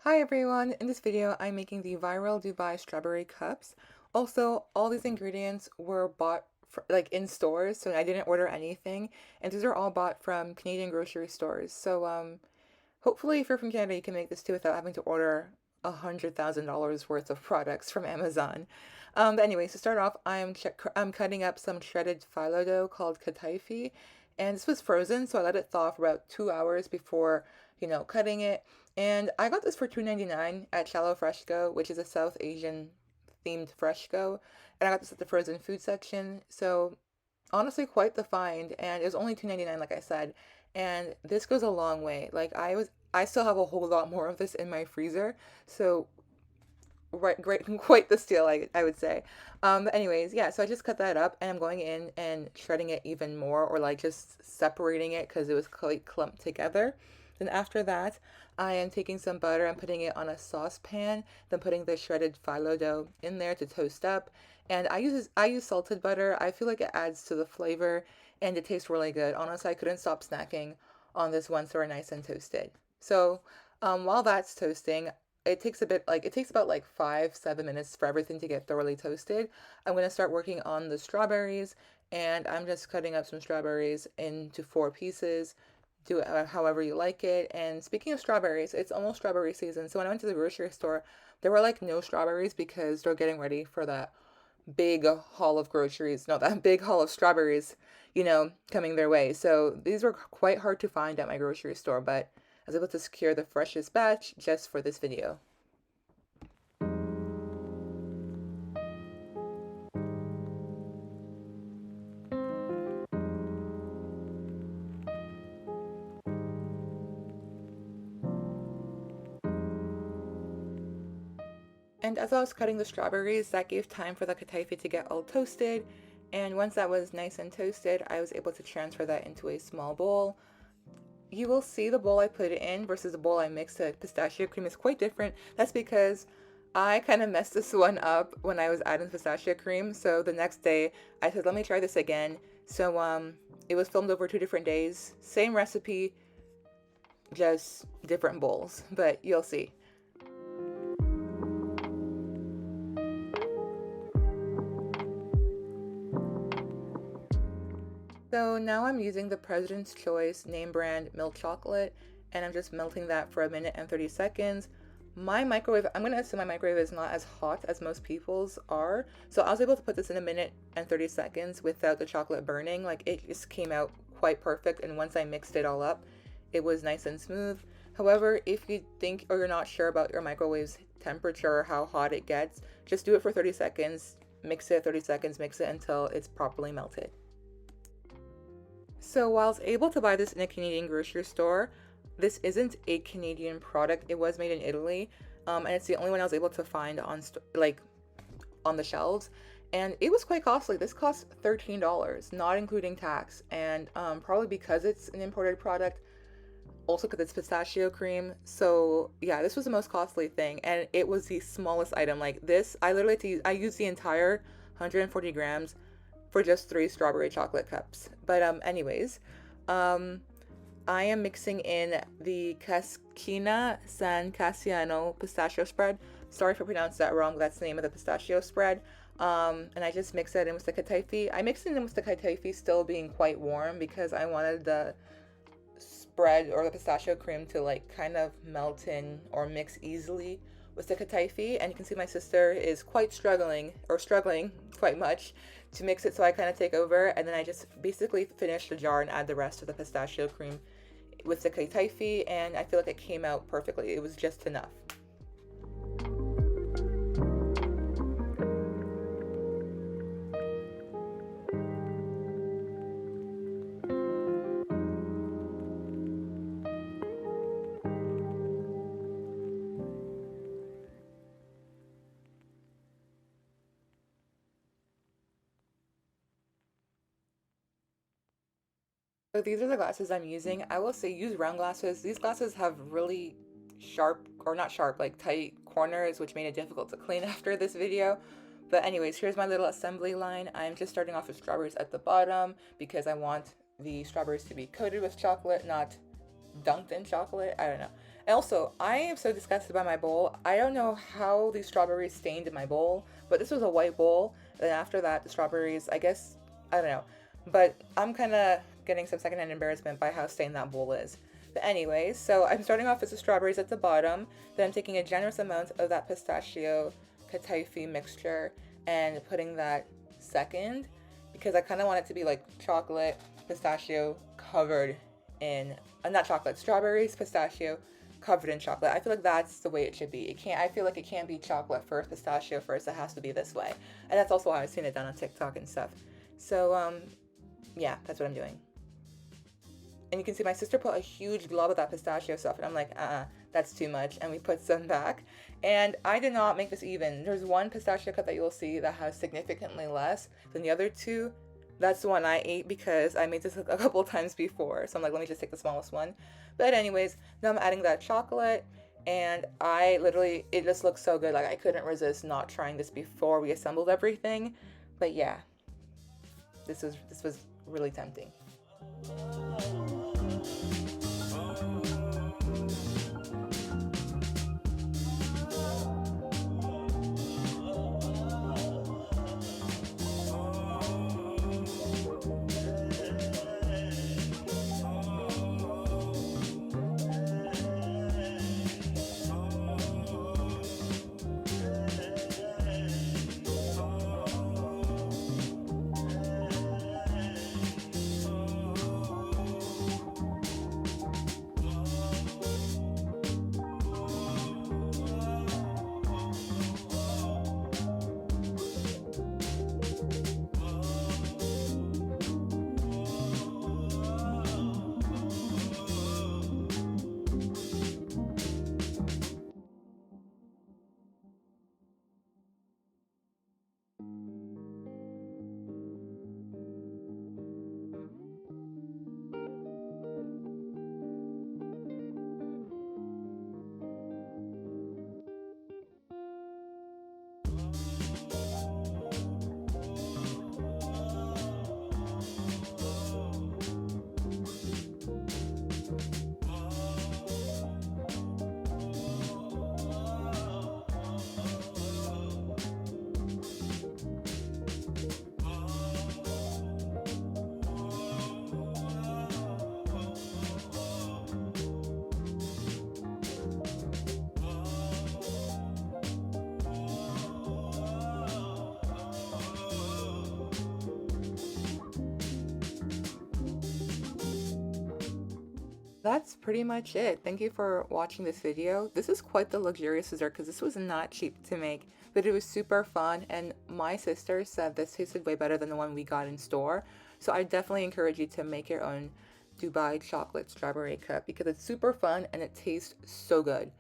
Hi everyone! In this video, I'm making the viral Dubai strawberry cups. Also, all these ingredients were bought like in stores, so I didn't order anything, and these are all bought from Canadian grocery stores. So, hopefully, if you're from Canada, you can make this too without having to order $100,000 worth of products from Amazon. But anyways, to start off, I'm cutting up some shredded phyllo dough called kataifi, and this was frozen, so I let it thaw for about 2 hours before, cutting it. And I got this for $2.99 at Shallow Freshco, which is a South Asian themed Freshco, and I got this at the frozen food section. So honestly, quite the find, and it was only $2.99, like I said. And this goes a long way. I still have a whole lot more of this in my freezer, so right, great, quite the steal, I would say. But anyways, yeah. So I just cut that up, and I'm going in and shredding it even more, or like just separating it because it was quite clumped together. Then after that, I am taking some butter and putting it on a saucepan, then putting the shredded phyllo dough in there to toast up. And I use salted butter. I feel like it adds to the flavor and it tastes really good. Honestly, I couldn't stop snacking on this once they were nice and toasted. So, while that's toasting, it takes about like 5, 7 minutes for everything to get thoroughly toasted. I'm gonna start working on the strawberries, and I'm just cutting up some strawberries into 4 pieces. Do it however you like it. And speaking of strawberries, it's almost strawberry season. So when I went to the grocery store, there were like no strawberries because they're getting ready for that big haul of groceries, no, that big haul of strawberries, coming their way. So these were quite hard to find at my grocery store, but I was able to secure the freshest batch just for this video. And as I was cutting the strawberries, that gave time for the kataifi to get all toasted. And once that was nice and toasted, I was able to transfer that into a small bowl. You will see the bowl I put it in versus the bowl I mixed the pistachio cream is quite different. That's because I kind of messed this one up when I was adding pistachio cream. So the next day I said, let me try this again. So it was filmed over 2 different days. Same recipe, just different bowls, but you'll see. So now I'm using the President's Choice name brand milk chocolate, and I'm just melting that for 1 minute and 30 seconds. My microwave, I'm gonna assume my microwave is not as hot as most people's are. So I was able to put this in 1 minute and 30 seconds without the chocolate burning. Like it just came out quite perfect. And once I mixed it all up, it was nice and smooth. However, if you think or you're not sure about your microwave's temperature or how hot it gets, just do it for 30 seconds, mix it 30 seconds, mix it until it's properly melted. So while I was able to buy this in a Canadian grocery store, this isn't a Canadian product. It was made in Italy, and it's the only one I was able to find on the shelves. And it was quite costly. This cost $13, not including tax. And probably because it's an imported product, also because it's pistachio cream. So yeah, this was the most costly thing, and it was the smallest item. Like this, I used the entire 140 grams for just 3 strawberry chocolate cups. But anyways, um, I am mixing in the Cascina San Cassiano pistachio spread. Sorry if I pronounced that wrong. That's the name of the pistachio spread. And I just mix it in with the kataifi. I mixed it in with the kataifi still being quite warm because I wanted the spread or the pistachio cream to like kind of melt in or mix easily with the kataifi. And you can see my sister is quite struggling quite much to mix it, so I kind of take over, and then I just basically finish the jar and add the rest of the pistachio cream with the kataifi, and I feel like it came out perfectly. It was just enough. So these are the glasses I'm using. I will say use round glasses. These glasses have really sharp, or not sharp, like tight corners, which made it difficult to clean after this video. But anyways, here's my little assembly line. I'm just starting off with strawberries at the bottom because I want the strawberries to be coated with chocolate, not dunked in chocolate. I don't know. And also, I am so disgusted by my bowl. I don't know how these strawberries stained in my bowl, but this was a white bowl. Then after that, the strawberries, I guess, I don't know. But I'm kind of getting some secondhand embarrassment by how stained that bowl is. But anyways, so I'm starting off with the strawberries at the bottom. Then I'm taking a generous amount of that pistachio kataifi mixture and putting that second because I kind of want it to be like chocolate, pistachio covered in, not chocolate, strawberries, pistachio covered in chocolate. I feel like that's the way it should be. It can't, I feel like it can't be chocolate first, pistachio first. It has to be this way. And that's also how I've seen it done on TikTok and stuff. So, yeah, that's what I'm doing. And you can see my sister put a huge glob of that pistachio stuff, and I'm like, that's too much. And we put some back. And I did not make this even. There's one pistachio cup that you'll see that has significantly less than the other two. That's the one I ate because I made this a couple times before. So I'm like, let me just take the smallest one. But anyways, now I'm adding that chocolate, and I literally, it just looks so good. Like I couldn't resist not trying this before we assembled everything. But yeah, this was really tempting. That's pretty much it. Thank you for watching this video. This is quite the luxurious dessert because this was not cheap to make, but it was super fun, and my sister said this tasted way better than the one we got in store. So I definitely encourage you to make your own Dubai chocolate strawberry cup because it's super fun and it tastes so good.